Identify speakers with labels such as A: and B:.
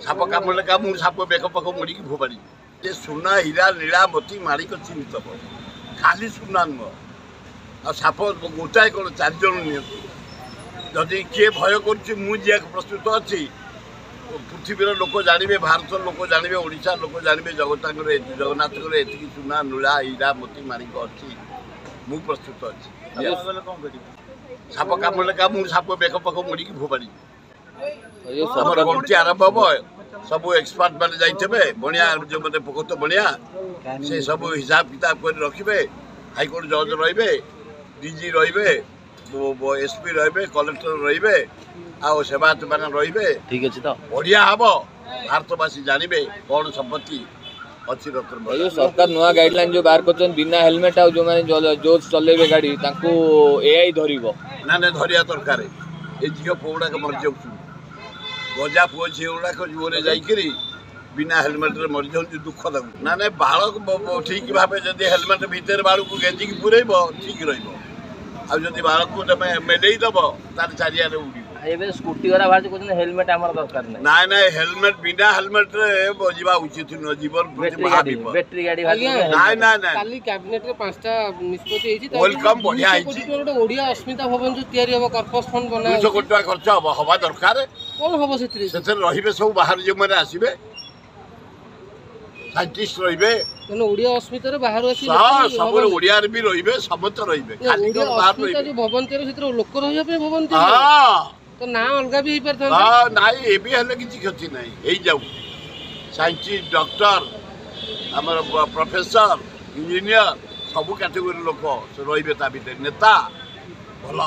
A: shop कामुड़े का मुझे shop bake पक मुड़ी फोपाड़ी ये सुना हीरा नीला मोती माणिक चिन्हित खाली सुना नुह आ साप गोटाए कौन 4 जन नि जदि किए भय कर प्रस्तुत अच्छी पृथ्वीर लोक जानवे भारत लोक जानवे ओडिशा लोक जानवे जगन्नाथ एति सुना नीला हीरा मोती माणिक अच्छी मु प्रस्तुत अच्छी साप कामुड़े का मुझे साप बेक पक मुड़ी फोपाड़ी गणति आरंभ हम सब एक्सपर्ट मैंने जाइए बढ़िया जो मैंने पोखत बढ़िया से सब हिसाब किताब कर रखिए हाईकोर्ट जज रे डीजी रे एसपी रे कलेक्टर रे सेवायत मैंने रे
B: ठीक अच्छे तो
A: बढ़िया हम भारतवासी जानवे कौन संपत्ति अच्छी
B: जो सरकार नुआ गाइडलाइन जो बाहर कर बिना हेलमेट आ जो मैंने जो चलेबे गाड़ी एआई धरिबो
A: ना ना धरिया दरकार ये झील पुआ गुड़ाक मरी जाऊँ गजा पुओ झी गुड़ाक जीवन जाकि बिना हेलमेट मरी जाऊँ दुख लगू ना ना बालक ठीक भाव जब हेलमेट भितर बाल को गेजिक पुरेब ठीक रही बालक को तुम मेलेदब तार चारियारे उड़
B: स्कूटी वाला बाहर हेलमेट आम दरकार
A: ना ना हेलमेट बिना हेलमेट जा उचित नुह जीवन
B: बैटरी गाड़ी
A: ना ना ना
C: कैबिनेट रे 5टा निष्पत्ति
A: वेलकम बढ़िया
C: ओडिया अस्मिता भवन जो तैयारी हम कर्पस फंड बना
A: 200 कोटी टका खर्च हवा दरकार
C: कौन हम से
A: रही सब बाहर जो मैंने आसवे साइंटिस्ट रे
C: ओडिया अस्मिता बाहर
A: सब ओडिया भी रे समस्त रे
C: भवन लोक रही भवन तो ना अलग भी
A: ना ये भी हेल्ले किसी क्षति ना जाऊ साइंटिस्ट डॉक्टर आम प्रोफेसर इंजीनियर सब कैटेगोरी लोक रे नेता भल